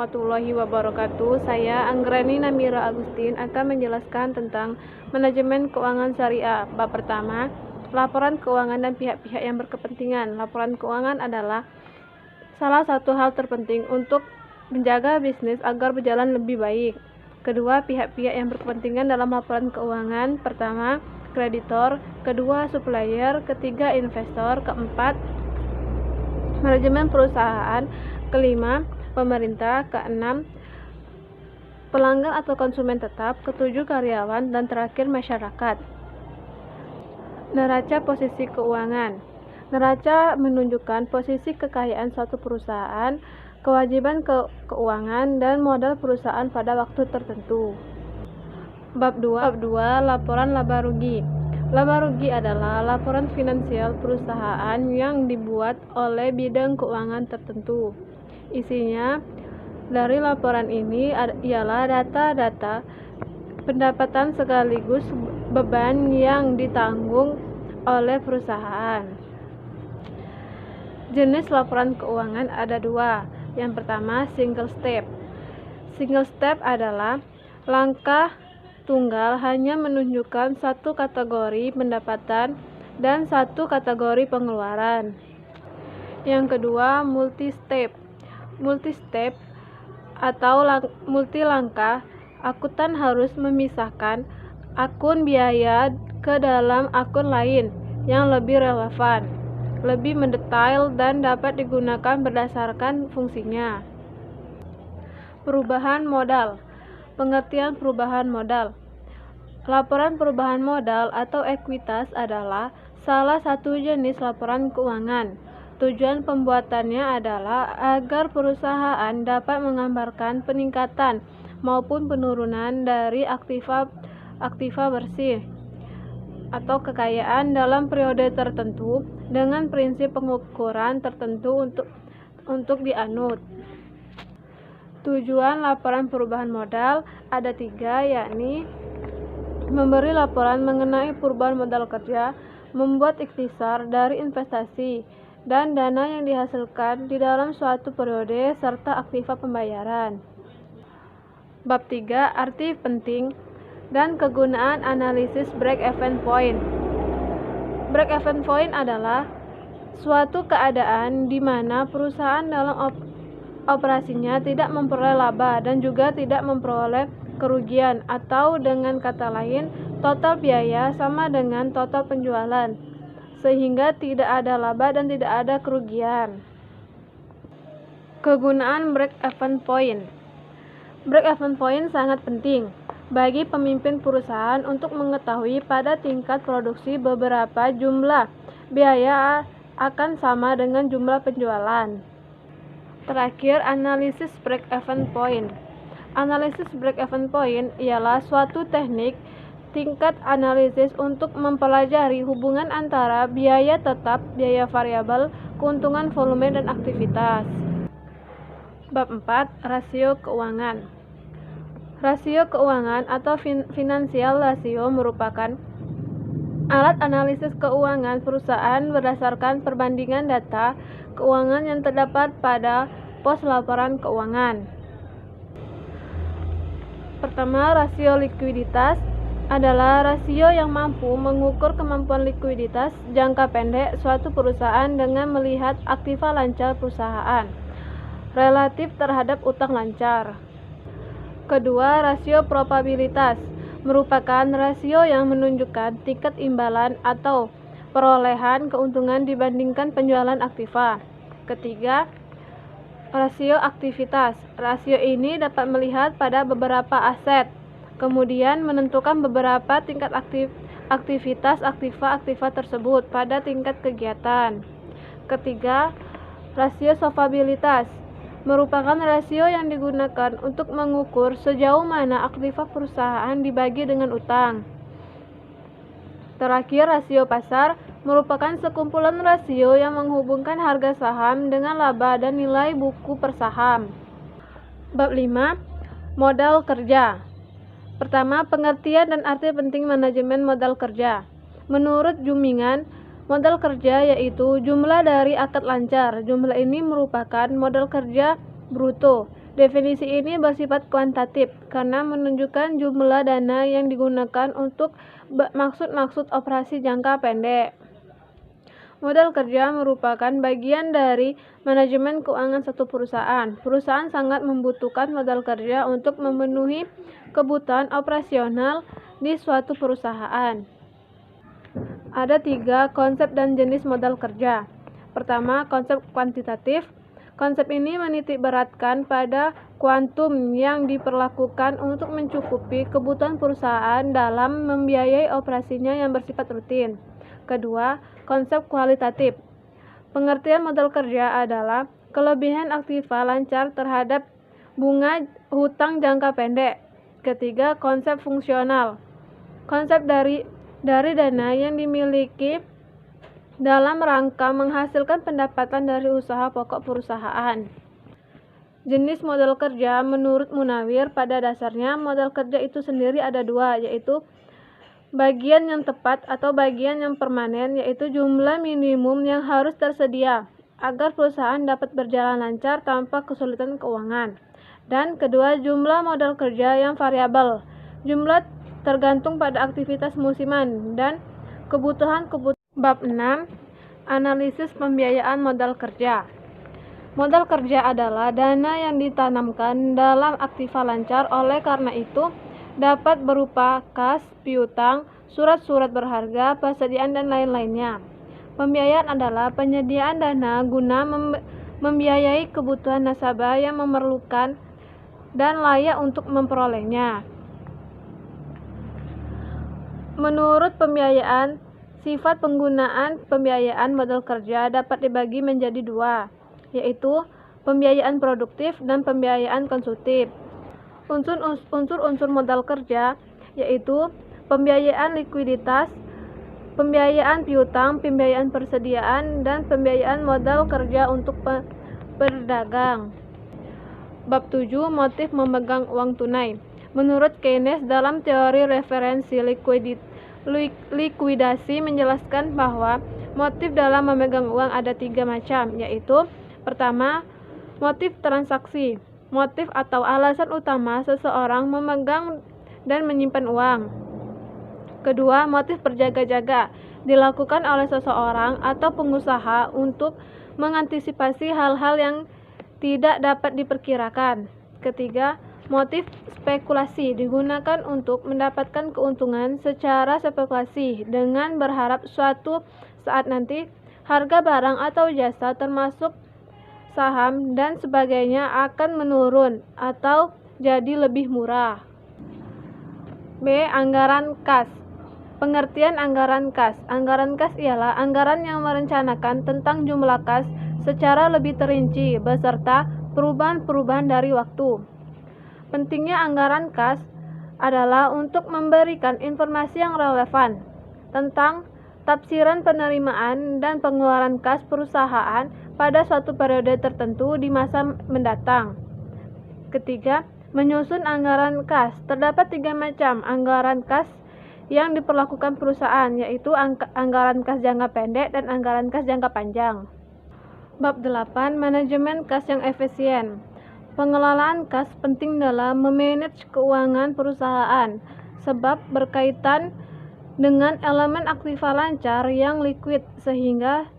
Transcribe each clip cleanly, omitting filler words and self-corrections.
warahmatullahi wabarakatuh. Saya Anggrani Namira Agustin akan menjelaskan tentang manajemen keuangan syariah. Bab pertama, laporan keuangan dan pihak-pihak yang berkepentingan. Laporan keuangan adalah salah satu hal terpenting untuk menjaga bisnis agar berjalan lebih baik. Kedua, pihak-pihak yang berkepentingan dalam laporan keuangan. Pertama, kreditor. Kedua, supplier. Ketiga, investor. Keempat, manajemen perusahaan. Kelima, pemerintah. Keenam, pelanggan atau konsumen tetap. Ketujuh, karyawan. Dan terakhir, masyarakat. Neraca posisi keuangan. Neraca menunjukkan posisi kekayaan suatu perusahaan, kewajiban keuangan, dan modal perusahaan pada waktu tertentu. Bab 2, laporan laba rugi. Laba rugi adalah laporan finansial perusahaan yang dibuat oleh bidang keuangan tertentu. Isinya dari laporan ini ialah data-data pendapatan sekaligus beban yang ditanggung oleh perusahaan. Jenis laporan keuangan ada dua. Yang pertama, single step. Single step adalah langkah tunggal hanya menunjukkan satu kategori pendapatan dan satu kategori pengeluaran. Yang kedua, multi step. Multi step atau multi langkah, akuntan harus memisahkan akun biaya ke dalam akun lain yang lebih relevan, lebih mendetail, dan dapat digunakan berdasarkan fungsinya. Perubahan modal. Pengertian perubahan modal. Laporan perubahan modal atau ekuitas adalah salah satu jenis laporan keuangan. Tujuan pembuatannya adalah agar perusahaan dapat menggambarkan peningkatan maupun penurunan dari aktiva bersih atau kekayaan dalam periode tertentu dengan prinsip pengukuran tertentu untuk dianut. Tujuan laporan perubahan modal ada tiga, yakni memberi laporan mengenai perubahan modal kerja, membuat ikhtisar dari investasi dan dana yang dihasilkan di dalam suatu periode, serta aktiva pembayaran. Bab 3, arti penting dan kegunaan analisis break-even point. Break-even point adalah suatu keadaan di mana perusahaan dalam operasinya tidak memperoleh laba dan juga tidak memperoleh kerugian, atau dengan kata lain, total biaya sama dengan total penjualan, sehingga tidak ada laba dan tidak ada kerugian. Kegunaan break-even point. Break-even point sangat penting bagi pemimpin perusahaan untuk mengetahui pada tingkat produksi beberapa jumlah biaya akan sama dengan jumlah penjualan. Terakhir, analisis break-even point. Analisis break-even point ialah suatu teknik tingkat analisis untuk mempelajari hubungan antara biaya tetap, biaya variabel, keuntungan volume, dan aktivitas. Bab 4, rasio keuangan. Rasio keuangan atau financial ratio merupakan alat analisis keuangan perusahaan berdasarkan perbandingan data keuangan yang terdapat pada pos laporan keuangan. Pertama, rasio likuiditas adalah rasio yang mampu mengukur kemampuan likuiditas jangka pendek suatu perusahaan dengan melihat aktiva lancar perusahaan relatif terhadap utang lancar. Kedua, rasio probabilitas merupakan rasio yang menunjukkan tingkat imbalan atau perolehan keuntungan dibandingkan penjualan aktiva. Ketiga, rasio aktivitas. Rasio ini dapat melihat pada beberapa aset, kemudian menentukan beberapa tingkat aktivitas aktiva tersebut pada tingkat kegiatan. Ketiga, rasio solvabilitas merupakan rasio yang digunakan untuk mengukur sejauh mana aktiva perusahaan dibagi dengan utang. Terakhir, rasio pasar merupakan sekumpulan rasio yang menghubungkan harga saham dengan laba dan nilai buku per saham. Bab 5, modal kerja. Pertama, pengertian dan arti penting manajemen modal kerja. Menurut Jumingan, modal kerja yaitu jumlah dari akad lancar. Jumlah ini merupakan modal kerja bruto Definisi ini bersifat kuantitatif karena menunjukkan jumlah dana yang digunakan untuk maksud-maksud operasi jangka pendek. Modal kerja merupakan bagian dari manajemen keuangan satu perusahaan. Perusahaan sangat membutuhkan modal kerja untuk memenuhi kebutuhan operasional di suatu perusahaan. Ada 3 konsep dan jenis modal kerja. Pertama, konsep kuantitatif. Konsep ini menitikberatkan pada kuantum yang diperlakukan untuk mencukupi kebutuhan perusahaan dalam membiayai operasinya yang bersifat rutin. Kedua, konsep kualitatif. Pengertian modal kerja adalah kelebihan aktiva lancar terhadap bunga hutang jangka pendek. Ketiga, konsep fungsional. Konsep dari dana yang dimiliki dalam rangka menghasilkan pendapatan dari usaha pokok perusahaan. Jenis modal kerja menurut Munawir, pada dasarnya modal kerja itu sendiri ada 2, yaitu bagian yang tepat atau bagian yang permanen, yaitu jumlah minimum yang harus tersedia agar perusahaan dapat berjalan lancar tanpa kesulitan keuangan. Dan kedua, jumlah modal kerja yang variabel. Jumlah tergantung pada aktivitas musiman dan kebutuhan. Bab 6. Analisis pembiayaan modal kerja. Modal kerja adalah dana yang ditanamkan dalam aktiva lancar, oleh karena itu dapat berupa kas, piutang, surat-surat berharga, persediaan, dan lain-lainnya. Pembiayaan adalah penyediaan dana guna membiayai kebutuhan nasabah yang memerlukan dan layak untuk memperolehnya. Menurut pembiayaan, sifat penggunaan pembiayaan modal kerja dapat dibagi menjadi 2, yaitu pembiayaan produktif dan pembiayaan konsumtif. Unsur-unsur modal kerja yaitu pembiayaan likuiditas, pembiayaan piutang, pembiayaan persediaan, dan pembiayaan modal kerja untuk pedagang. Bab 7. Motif memegang uang tunai. Menurut Keynes, dalam teori referensi likuidasi menjelaskan bahwa motif dalam memegang uang ada 3 macam, yaitu pertama, motif transaksi. Motif atau alasan utama seseorang memegang dan menyimpan uang. Kedua, motif berjaga-jaga, dilakukan oleh seseorang atau pengusaha untuk mengantisipasi hal-hal yang tidak dapat diperkirakan. Ketiga, motif spekulasi, digunakan untuk mendapatkan keuntungan secara spekulasi dengan berharap suatu saat nanti harga barang atau jasa termasuk saham dan sebagainya akan menurun atau jadi lebih murah. B. Anggaran kas. Pengertian anggaran kas. Anggaran kas ialah anggaran yang merencanakan tentang jumlah kas secara lebih terinci beserta perubahan-perubahan dari waktu. Pentingnya anggaran kas adalah untuk memberikan informasi yang relevan tentang tafsiran penerimaan dan pengeluaran kas perusahaan pada suatu periode tertentu di masa mendatang. Ketiga, menyusun anggaran kas. Terdapat 3 macam anggaran kas yang diperlakukan perusahaan, yaitu anggaran kas jangka pendek dan anggaran kas jangka panjang. Bab 8. Manajemen kas yang efisien. Pengelolaan kas penting dalam memanage keuangan perusahaan, sebab berkaitan dengan elemen aktiva lancar yang liquid, sehingga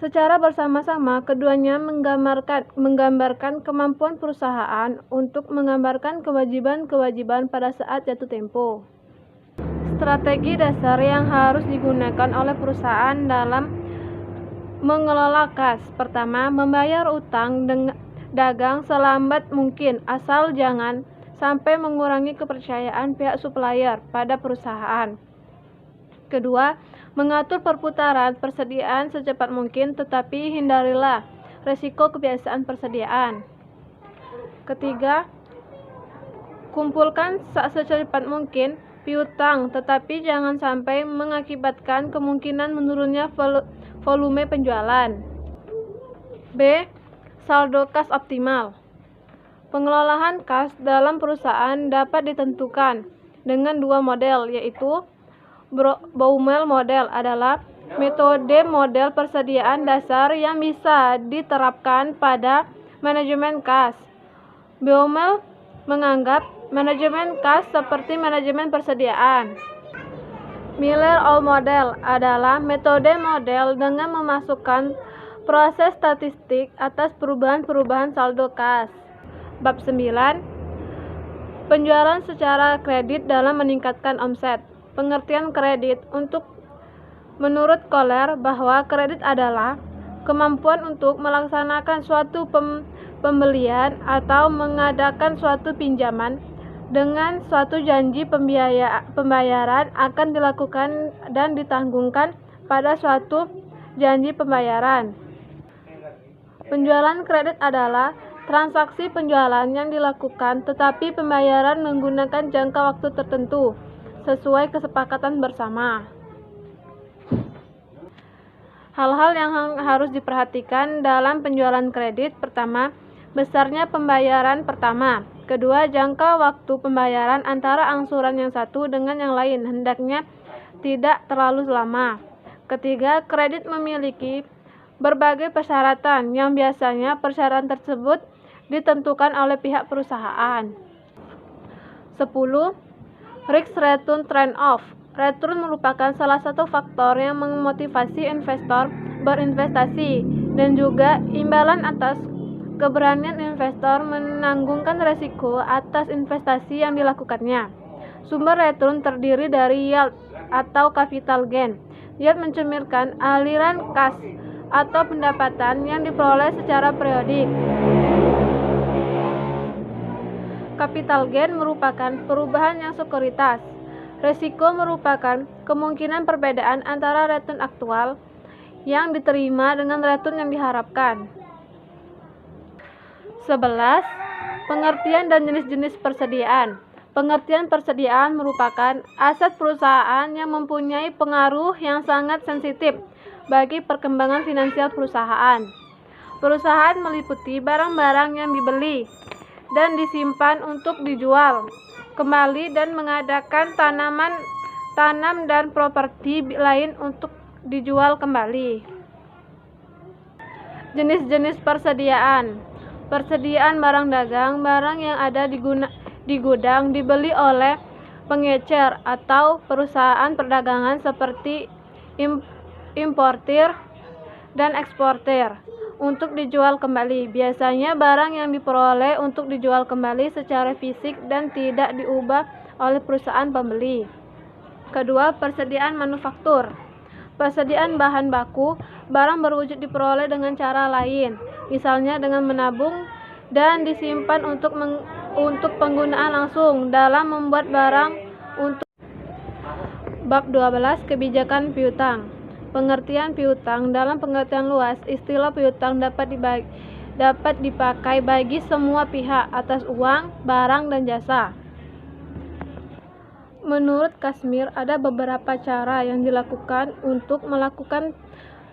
secara bersama-sama keduanya menggambarkan kemampuan perusahaan untuk menggambarkan kewajiban-kewajiban pada saat jatuh tempo. Strategi dasar yang harus digunakan oleh perusahaan dalam mengelola kas. Pertama, membayar utang dagang selambat mungkin, asal jangan sampai mengurangi kepercayaan pihak supplier pada perusahaan. Kedua, mengatur perputaran persediaan secepat mungkin, tetapi hindarilah resiko kebiasaan persediaan. Ketiga, kumpulkan secepat mungkin piutang, tetapi jangan sampai mengakibatkan kemungkinan menurunnya volume penjualan. B. Saldo kas optimal. Pengelolaan kas dalam perusahaan dapat ditentukan dengan 2 model, yaitu Baumel model adalah metode model persediaan dasar yang bisa diterapkan pada manajemen kas. Baumel menganggap manajemen kas seperti manajemen persediaan. Miller-Urey model adalah metode model dengan memasukkan proses statistik atas perubahan-perubahan saldo kas. Bab 9. Penjualan secara kredit dalam meningkatkan omset. Pengertian kredit menurut Kohler bahwa kredit adalah kemampuan untuk melaksanakan suatu pembelian atau mengadakan suatu pinjaman dengan suatu janji pembayaran akan dilakukan dan ditanggungkan pada suatu janji pembayaran. Penjualan kredit adalah transaksi penjualan yang dilakukan tetapi pembayaran menggunakan jangka waktu tertentu sesuai kesepakatan bersama. Hal-hal yang harus diperhatikan dalam penjualan kredit: pertama, besarnya pembayaran pertama. Kedua, jangka waktu pembayaran antara angsuran yang satu dengan yang lain hendaknya tidak terlalu lama. Ketiga, kredit memiliki berbagai persyaratan yang biasanya persyaratan tersebut ditentukan oleh pihak perusahaan. 10. Risk return trade-off. Return merupakan salah satu faktor yang memotivasi investor berinvestasi dan juga imbalan atas keberanian investor menanggungkan risiko atas investasi yang dilakukannya. Sumber return terdiri dari yield atau capital gain. Yield mencerminkan aliran kas atau pendapatan yang diperoleh secara periodik. Capital gain merupakan perubahan yang sekuritas. Risiko merupakan kemungkinan perbedaan antara return aktual yang diterima dengan return yang diharapkan. 11. Pengertian dan jenis-jenis persediaan. Pengertian persediaan merupakan aset perusahaan yang mempunyai pengaruh yang sangat sensitif bagi perkembangan finansial perusahaan. Perusahaan meliputi barang-barang yang dibeli dan disimpan untuk dijual kembali dan mengadakan tanam dan properti lain untuk dijual kembali. Jenis-jenis persediaan. Persediaan barang dagang, barang yang ada di gudang dibeli oleh pengecer atau perusahaan perdagangan seperti importir dan eksportir untuk dijual kembali. Biasanya barang yang diperoleh untuk dijual kembali secara fisik dan tidak diubah oleh perusahaan pembeli. Kedua, persediaan manufaktur. Persediaan bahan baku, barang berwujud diperoleh dengan cara lain, misalnya dengan menabung dan disimpan untuk penggunaan langsung dalam membuat barang untuk. Bab 12. Kebijakan piutang. Pengertian piutang. Dalam pengertian luas, istilah piutang dapat dipakai bagi semua pihak atas uang, barang, dan jasa. Menurut Kashmir, ada beberapa cara yang dilakukan untuk melakukan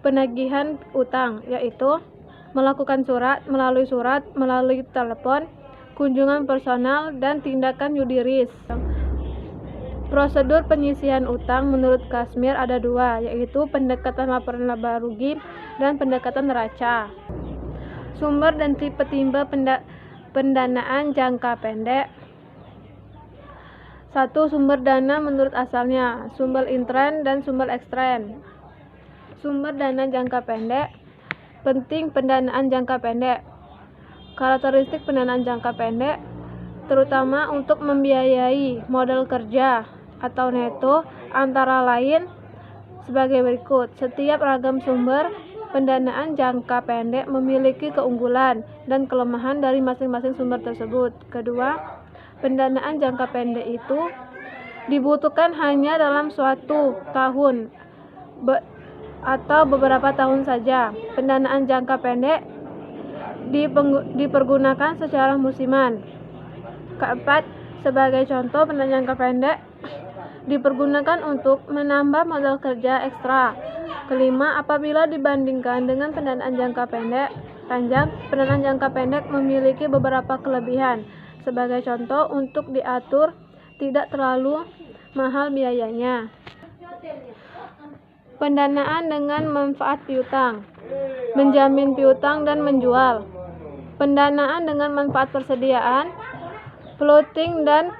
penagihan utang, yaitu melakukan melalui surat, melalui telepon, kunjungan personal, dan tindakan yudiris. Prosedur penyisihan utang menurut Kashmir ada dua, yaitu pendekatan laporan laba rugi dan pendekatan neraca. Sumber dan tipe-tipe pendanaan jangka pendek. 1. Sumber dana menurut asalnya, sumber intern dan sumber ekstern. Sumber dana jangka pendek. Penting pendanaan jangka pendek. Karakteristik pendanaan jangka pendek, terutama untuk membiayai modal kerja atau neto, antara lain sebagai berikut. Setiap ragam sumber pendanaan jangka pendek memiliki keunggulan dan kelemahan dari masing-masing sumber tersebut. Kedua, pendanaan jangka pendek itu dibutuhkan hanya dalam suatu tahun atau beberapa tahun saja. Pendanaan jangka pendek dipergunakan secara musiman. Keempat, sebagai contoh, pendanaan jangka pendek dipergunakan untuk menambah modal kerja ekstra. Kelima, apabila dibandingkan dengan pendanaan jangka panjang, pendanaan jangka pendek memiliki beberapa kelebihan. Sebagai contoh, untuk diatur tidak terlalu mahal biayanya. Pendanaan dengan manfaat piutang, menjamin piutang dan menjual. pendanaan dengan manfaat persediaan, floating, dan